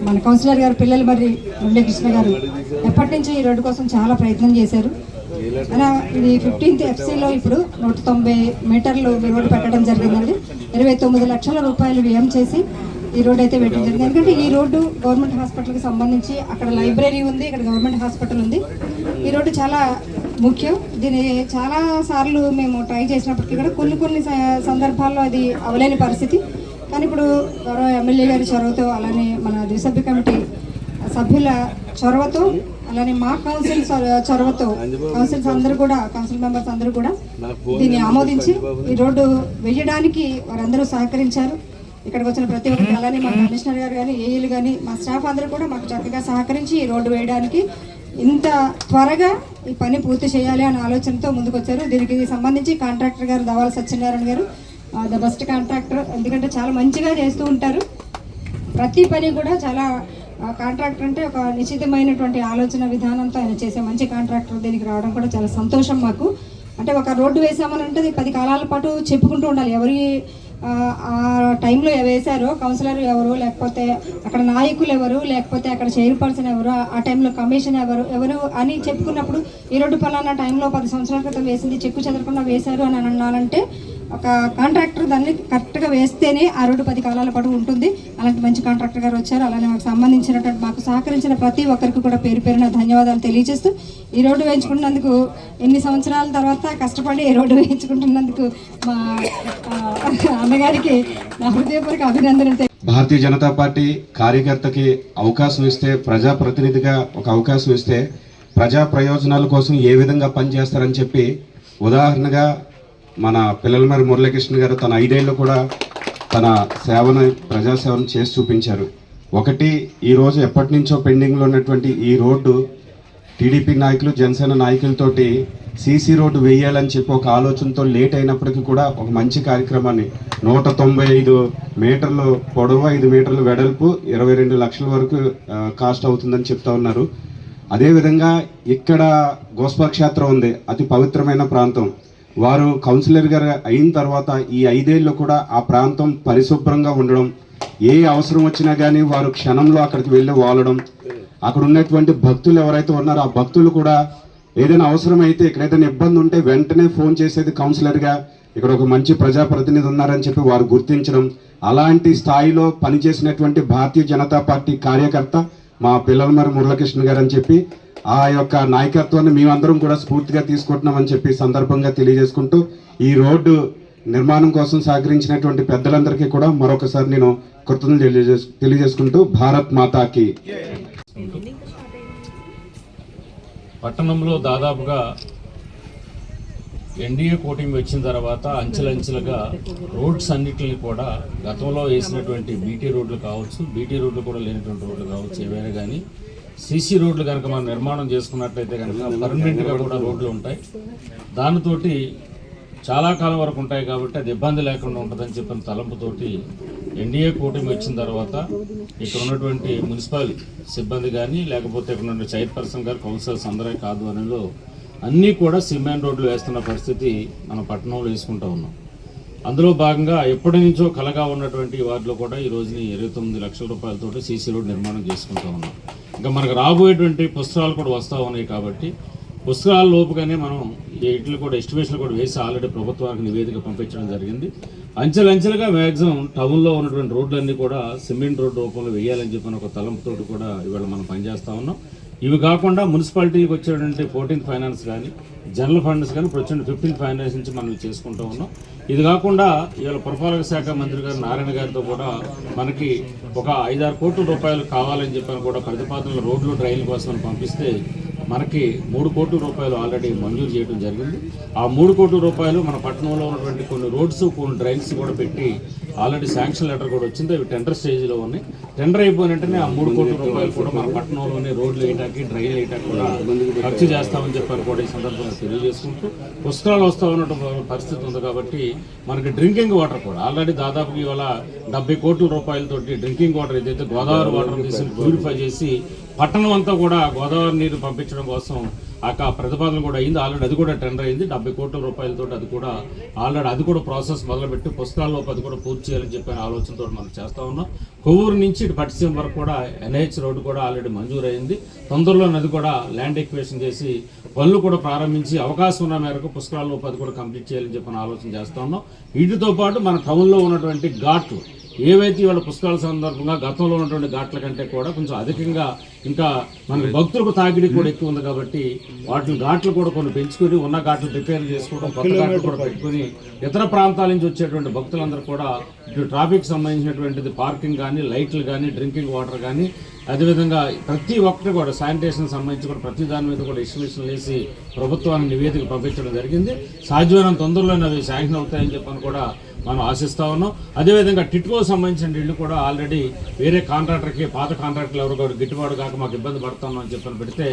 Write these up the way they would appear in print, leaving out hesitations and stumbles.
మన కౌన్సిలర్ గారు పిల్లలు మరి మురళీకృష్ణ గారు ఎప్పటి నుంచి ఈ రోడ్డు కోసం చాలా ప్రయత్నం చేశారు. అలా ఇది 15th FC ఇప్పుడు 190 మీటర్లు రోడ్డు పెట్టడం జరిగిందండి. 29 లక్షల రూపాయలు వ్యయం చేసి ఈ రోడ్డు అయితే పెట్టడం జరిగింది. ఎందుకంటే ఈ రోడ్డు గవర్నమెంట్ హాస్పిటల్కి సంబంధించి అక్కడ లైబ్రరీ ఉంది, ఇక్కడ గవర్నమెంట్ హాస్పిటల్ ఉంది. ఈ రోడ్డు చాలా ముఖ్యం. దీన్ని చాలా సార్లు మేము ట్రై చేసినప్పటికీ కూడా కొన్ని సందర్భాల్లో అది అవలేని పరిస్థితి. కానీ ఇప్పుడు గౌరవ ఎమ్మెల్యే గారి చొరవతో, అలానే మన ద్విసభ్య కమిటీ సభ్యుల చొరవతో, అలానే మా కౌన్సిల్ చొరవతో కౌన్సిల్ మెంబర్స్ అందరూ కూడా దీన్ని ఆమోదించి ఈ రోడ్డు వేయడానికి వారందరూ సహకరించారు. ఇక్కడికి వచ్చిన ప్రతి ఒక్కరికి, అలానే మా కమిషనర్ గారు కానీ, ఏఈలు కానీ, మా స్టాఫ్ అందరూ కూడా మాకు చక్కగా సహకరించి ఈ రోడ్డు వేయడానికి ఇంత త్వరగా ఈ పని పూర్తి చేయాలి అనే ఆలోచనతో ముందుకు వచ్చారు. దీనికి సంబంధించి కాంట్రాక్టర్ గారు దవాల సత్యనారాయణ గారు ద బెస్ట్ కాంట్రాక్టర్. ఎందుకంటే చాలా మంచిగా చేస్తూ ఉంటారు ప్రతి పని కూడా. చాలా కాంట్రాక్టర్ అంటే ఒక నిశ్చితమైనటువంటి ఆలోచన విధానంతో ఆయన చేసే మంచి కాంట్రాక్టర్ దీనికి రావడం కూడా చాలా సంతోషం మాకు. అంటే ఒక రోడ్డు వేసామని అంటే 10 కాలాల పాటు చెప్పుకుంటూ ఉండాలి. ఎవరి ఆ టైంలో వేశారో, కౌన్సిలర్ ఎవరు, లేకపోతే అక్కడ నాయకులు ఎవరు, లేకపోతే అక్కడ చైర్పర్సన్ ఎవరు, ఆ టైంలో కమిషన్ ఎవరు అని చెప్పుకున్నప్పుడు ఈ రోడ్డు పలానా టైంలో 10 సంవత్సరాల క్రితం వేసింది, చెక్కు చెదరకుండా వేశారు అని అనాలంటే ఒక కాంట్రాక్టర్ దాన్ని కరెక్ట్గా వేస్తేనే ఆ రోడ్డు 10 కాలాల పాటు ఉంటుంది. అలాంటి మంచి కాంట్రాక్టర్ గారు వచ్చారు. అలానే మాకు సంబంధించినటువంటి మాకు సహకరించిన ప్రతి ఒక్కరికి కూడా పేరు పేరున ధన్యవాదాలు తెలియజేస్తూ, ఈ రోడ్డు వేయించుకున్నందుకు ఎన్ని సంవత్సరాల తర్వాత కష్టపడి ఈ రోడ్డు వేయించుకుంటున్నందుకు మా అన్నగారికి నా హృదయపూర్వక అభినందనలు. భారతీయ జనతా పార్టీ కార్యకర్తకి అవకాశం ఇస్తే, ప్రజాప్రతినిధిగా ఒక అవకాశం ఇస్తే ప్రజా ప్రయోజనాల కోసం ఏ విధంగా పనిచేస్తారని చెప్పి ఉదాహరణగా మన పిల్లలమరి మురళీకృష్ణ గారు తన 5 ఏళ్ళు కూడా తన ప్రజాసేవను చేసి చూపించారు. ఒకటి, ఈరోజు ఎప్పటి నుంచో పెండింగ్లో ఉన్నటువంటి ఈ రోడ్డు టీడీపీ నాయకులు, జనసేన నాయకులతోటి సీసీ రోడ్డు వేయాలని చెప్పి ఒక ఆలోచనతో లేట్ అయినప్పటికీ కూడా ఒక మంచి కార్యక్రమాన్ని 195 మీటర్లు పొడవు, 5 మీటర్లు వెడల్పు, 22 లక్షల వరకు కాస్ట్ అవుతుందని చెప్తా ఉన్నారు. అదేవిధంగా ఇక్కడ గోస్పా క్షేత్రం ఉంది, అతి పవిత్రమైన ప్రాంతం. వారు కౌన్సిలర్ గారు అయిన తర్వాత ఈ 5 ఏళ్ళు కూడా ఆ ప్రాంతం పరిశుభ్రంగా ఉండడం, ఏ అవసరం వచ్చినా కానీ వారు క్షణంలో అక్కడికి వెళ్ళి వాలడం, అక్కడ ఉన్నటువంటి భక్తులు ఎవరైతే ఉన్నారో ఆ భక్తులు కూడా ఏదైనా అవసరం అయితే, ఇక్కడ ఏదైనా ఇబ్బంది ఉంటే వెంటనే ఫోన్ చేసేది కౌన్సిలర్గా, ఇక్కడ ఒక మంచి ప్రజాప్రతినిధి ఉన్నారని చెప్పి వారు గుర్తించడం. అలాంటి స్థాయిలో పనిచేసినటువంటి భారతీయ జనతా పార్టీ కార్యకర్త మా పిల్లలమరి మురళీకృష్ణ గారు అని చెప్పి ఆ యొక్క నాయకత్వాన్ని మేమందరం కూడా స్ఫూర్తిగా తీసుకుంటున్నామని చెప్పి సందర్భంగా తెలియజేసుకుంటూ, ఈ రోడ్డు నిర్మాణం కోసం సహకరించినటువంటి పెద్దలందరికీ కూడా మరొకసారి నేను కృతజ్ఞతలు తెలియజేసుకుంటూ భారత్ మాతాకి. పట్టణంలో దాదాపుగా ఎన్డీఏ కూటమి వచ్చిన తర్వాత అంచెలంచెలుగా రోడ్స్ అన్నిటిని కూడా గతంలో వేసినటువంటి బీటీ రోడ్లు కావచ్చు, బీటీ రోడ్లు కూడా లేనటువంటి రోడ్లు కావచ్చు, ఏవైనా కానీ సీసీ రోడ్లు కనుక మనం నిర్మాణం చేసుకున్నట్లయితే కనుక పర్మనెంట్గా కూడా రోడ్లు ఉంటాయి. దానితోటి చాలా కాలం వరకు ఉంటాయి కాబట్టి అది ఇబ్బంది లేకుండా ఉంటుందని చెప్పిన తలంపుతోటి ఎన్డీఏ కూటమి వచ్చిన తర్వాత ఇక్కడ ఉన్నటువంటి మున్సిపల్ సిబ్బంది కానీ, లేకపోతే ఇక్కడ ఉన్న చైర్పర్సన్ గారు, కౌన్సిలర్స్ అందరే కాదు అనిలో అన్నీ కూడా సిమెంట్ రోడ్లు వేస్తున్న పరిస్థితి మన పట్టణంలో వేసుకుంటూ ఉన్నాం. అందులో భాగంగా ఎప్పటి నుంచో కలగా ఉన్నటువంటి వాటిలో కూడా ఈ రోజుని 29 లక్షల రూపాయలతోటి సీసీ రోడ్ నిర్మాణం చేసుకుంటూ ఉన్నాం. ఇంకా మనకు రాబోయేటువంటి పుస్తకాలు కూడా వస్తూ ఉన్నాయి కాబట్టి పుస్తకాల లోపుగానే మనం వీటిని కూడా ఎస్టిమేషన్లు కూడా వేసి ఆల్రెడీ ప్రభుత్వానికి నివేదిక పంపించడం జరిగింది. అంచెలంచెలుగా మ్యాక్సిమం టౌన్లో ఉన్నటువంటి రోడ్లన్నీ కూడా సిమెంట్ రోడ్డు రూపంలో వేయాలని చెప్పిన ఒక తలంపుతోటి కూడా ఇవాళ మనం పనిచేస్తూ ఉన్నాం. ఇవి కాకుండా మున్సిపాలిటీకి వచ్చేటువంటి 14th ఫైనాన్స్ కానీ, జనరల్ ఫండ్స్ కానీ ఇప్పుడు వచ్చిన 15th ఫైనాన్స్ నుంచి మనం చేసుకుంటూ ఉన్నాం. ఇది కాకుండా ఇవాళ పురపాలక శాఖ మంత్రి గారు నారాయణ గారితో కూడా మనకి ఒక 5-6 కోట్ల రూపాయలు కావాలని చెప్పని కూడా ప్రతిపాదనలు రోడ్లు, డ్రైన్ల కోసం పంపిస్తే మనకి 3 కోట్ల రూపాయలు ఆల్రెడీ మంజూరు చేయడం జరిగింది. ఆ 3 కోట్ల రూపాయలు మన పట్టణంలో ఉన్నటువంటి కొన్ని రోడ్స్, కొన్ని డ్రైన్స్ కూడా పెట్టి ఆల్రెడీ శాంక్షన్ లెటర్ కూడా వచ్చింది. అవి టెండర్ స్టేజ్లో ఉన్నాయి. టెండర్ అయిపోయిన వెంటనే ఆ 3 కోట్ల రూపాయలు కూడా మన పట్టణంలోనే రోడ్లు వేయడానికి, డ్రైన్ వేయడానికి కూడా ఖర్చు చేస్తామని చెప్పారు కూడా ఈ సందర్భంగా తెలియజేసుకుంటూ, పుస్తకాలు వస్తూ ఉన్నటువంటి పరిస్థితి ఉంది కాబట్టి మనకి డ్రింకింగ్ వాటర్ కూడా ఆల్రెడీ దాదాపు ఇవాళ 70 కోట్ల రూపాయలతోటి డ్రింకింగ్ వాటర్ ఏదైతే గోదావరి వాటర్ తీసి ప్యూరిఫై చేసి పట్టణం అంతా కూడా గోదావరి నీరు పంపించడం కోసం ఆ ప్రతిపాదన కూడా అయింది ఆల్రెడీ, అది కూడా టెండర్ అయింది 70 కోట్ల రూపాయలతో. అది కూడా ఆల్రెడీ అది కూడా ప్రాసెస్ మొదలుపెట్టి పుస్తకాల్లో అది కూడా పూర్తి చేయాలని చెప్పిన ఆలోచనతో మనం చేస్తూ ఉన్నాం. కొవ్వూరు నుంచి ఇటు పట్టిసీమ వరకు కూడా ఎన్హెచ్ రోడ్డు కూడా ఆల్రెడీ మంజూరైంది. తొందరలో అది కూడా ల్యాండ్ ఎక్వేషన్ చేసి పనులు కూడా ప్రారంభించి అవకాశం ఉన్న మేరకు పుస్తకాల్లో అది కూడా కంప్లీట్ చేయాలని చెప్పిన ఆలోచన చేస్తూ ఉన్నాం. వీటితో పాటు మన టౌన్లో ఉన్నటువంటి ఘాట్లు ఏవైతే ఇవాళ పుస్తకాల సందర్భంగా గతంలో ఉన్నటువంటి ఘాట్ల కంటే కూడా కొంచెం అధికంగా ఇంకా మనకి భక్తులకు తాకిడి కూడా ఎక్కువ ఉంది కాబట్టి వాటి ఘాట్లు కూడా కొన్ని పెంచుకొని ఉన్న ఘాట్లు రిపేర్ చేసుకోవడం, కొత్త ఘాట్లు కూడా పెట్టుకుని ఇతర ప్రాంతాల నుంచి వచ్చేటువంటి భక్తులందరూ కూడా ఇటు ట్రాఫిక్ సంబంధించినటువంటిది పార్కింగ్ కానీ, లైట్లు కానీ, డ్రింకింగ్ వాటర్ కానీ, అదేవిధంగా ప్రతి ఒక్కటి కూడా శానిటేషన్ సంబంధించి కూడా ప్రతి దాని మీద కూడా ఎస్టిమేషన్ వేసి ప్రభుత్వానికి నివేదిక పంపించడం జరిగింది. సాధ్యమైనంత తొందరలోనే అవి శాంక్షన్ అవుతాయని చెప్పని కూడా మనం ఆశిస్తా ఉన్నాం. అదేవిధంగా టిట్కో సంబంధించిన ఇళ్ళు కూడా ఆల్రెడీ వేరే కాంట్రాక్టర్కి, పాత కాంట్రాక్టర్లు ఎవరు కూడా గిట్టుబాటు కాక మాకు ఇబ్బంది పడుతున్నాం అని చెప్పని పెడితే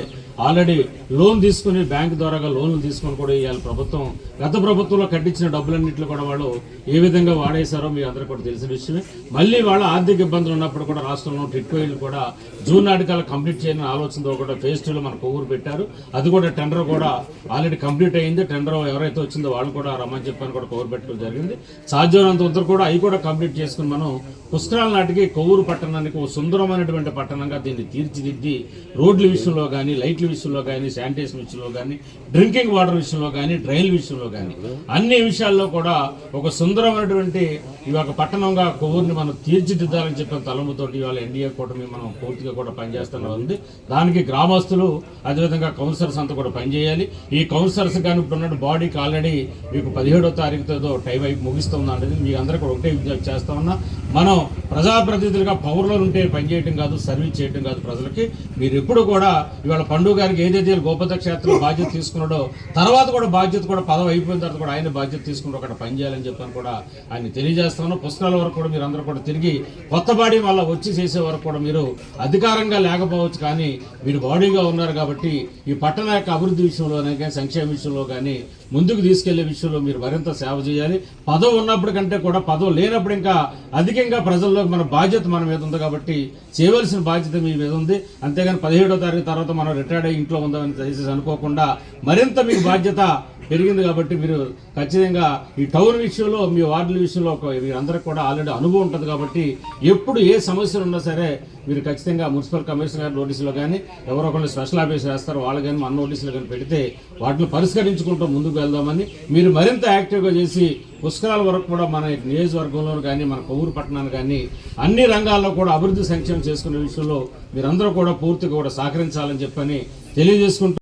ఆల్రెడీ లోన్ తీసుకుని బ్యాంకు ద్వారాగా లోన్లు తీసుకొని కూడా ఇవాళ ప్రభుత్వం గత ప్రభుత్వంలో కట్టించిన డబ్బులన్నింటిలో కూడా వాళ్ళు ఏ విధంగా వాడేశారో మీ అందరికీ కూడా తెలిసిన విషయమే. మళ్ళీ వాళ్ళ ఆర్థిక ఇబ్బందులు ఉన్నప్పుడు కూడా రాష్ట్రంలో టిట్కో ఇళ్ళు కూడా జూన్ నాటికల్లా కంప్లీట్ చేయని ఆలోచనతో కూడా ఫేజ్ 2లో మన కొవ్వూరు పెట్టారు. అది కూడా టెండర్ కూడా ఆల్రెడీ కంప్లీట్ అయ్యింది. టెండర్ ఎవరైతే వచ్చిందో వాళ్ళు కూడా రమ్మని చెప్పని కూడా కొవ్వూరు పెట్టడం జరిగింది. సాధ్యమైనంత ఉత్తర కూడా అవి కూడా కంప్లీట్ చేసుకుని మనం పుష్కరాల నాటికి కొవ్వూరు పట్టణానికి ఒక సుందరమైనటువంటి పట్టణంగా దీన్ని తీర్చిదిద్ది రోడ్ల విషయంలో కానీ, లైట్ల విషయంలో కానీ, శానిటేషన్ విషయంలో కానీ, డ్రింకింగ్ వాటర్ విషయంలో కానీ, డ్రైన్ల విషయంలో కానీ అన్ని విషయాల్లో కూడా ఒక సుందరమైనటువంటి ఇవాళ పట్టణంగా కొవ్వూరుని మనం తీర్చిదిద్దాలని చెప్పిన తలంపుతోటి ఇవాళ ఎన్డీఏ కూటమి మనం పూర్తిగా కూడా పనిచేస్తూనే ఉంది. దానికి గ్రామస్తులు అదేవిధంగా కౌన్సిలర్స్ అంతా కూడా పనిచేయాలి. ఈ కౌన్సిలర్స్ కానీ ఇప్పుడు బాడీకి ఆల్రెడీ మీకు 17వ తారీఖుతో టైం అయిపోయి ముగిస్తుందంటే మీకు అందరూ కూడా ఒకటే విజ్ఞప్తి చేస్తా ఉన్నా, మనం ప్రజాప్రతినిధులుగా పౌరులు ఉంటే పనిచేయటం కాదు, సర్వీస్ చేయటం కాదు ప్రజలకి. మీరు ఎప్పుడు కూడా ఇవాళ పండుగ గారికి ఏదైతే గోపత క్షేత్రం బాధ్యత తీసుకున్నాడో తర్వాత కూడా బాధ్యత కూడా పదవి అయిపోయిన తర్వాత కూడా ఆయన బాధ్యత తీసుకుంటూ అక్కడ పనిచేయాలని చెప్పని కూడా ఆయన తెలియజేస్తాను. పుస్తకాల వరకు కూడా మీరు అందరూ కూడా తిరిగి కొత్త బాడీ వల్ల వచ్చి చేసే వరకు కూడా మీరు అధికారంగా లేకపోవచ్చు కానీ మీరు బాడీగా ఉన్నారు కాబట్టి ఈ పట్టణ యొక్క అభివృద్ధి విషయంలోనే కానీ, సంక్షేమ విషయంలో కానీ ముందుకు తీసుకెళ్లే విషయంలో మీరు మరింత సేవ చేయాలి. పదవి ఉన్నప్పుడు కంటే కూడా పదవి లేనప్పుడు ఇంకా అధికంగా ప్రజల్లోకి మన బాధ్యత మన మీద ఉంది కాబట్టి చేయవలసిన బాధ్యత మీ మీద ఉంది. అంతేగాని 17వ తారీఖు తర్వాత మనం రిటైర్డ్ అయ్యి ఇంట్లో ఉందామని దయచేసి అనుకోకుండా మరింత మీకు బాధ్యత పెరిగింది కాబట్టి మీరు ఖచ్చితంగా ఈ టౌన్ విషయంలో, మీ వార్డుల విషయంలో మీరందరికీ కూడా ఆల్రెడీ అనుభవం ఉంటుంది కాబట్టి ఎప్పుడు ఏ సమస్యలు ఉన్నా సరే మీరు ఖచ్చితంగా మున్సిపల్ కమిషనర్ నోటీసులో కానీ ఎవరో ఒకళ్ళు స్పెషల్ ఆఫీసర్ వేస్తారు వాళ్ళు కానీ మన నోటీసులు కానీ పెడితే వాటిని పరిష్కరించుకుంటూ ముందుకు వెళ్దామని మీరు మరింత యాక్టివ్గా చేసి పుష్కరాల వరకు కూడా మన నియోజకవర్గంలో కానీ, మన కొవ్వూరు పట్టణాన్ని కానీ అన్ని రంగాల్లో కూడా అభివృద్ధి సంక్షేమం చేసుకునే విషయంలో మీరందరూ కూడా పూర్తిగా కూడా సహకరించాలని చెప్పని తెలియజేసుకుంటూ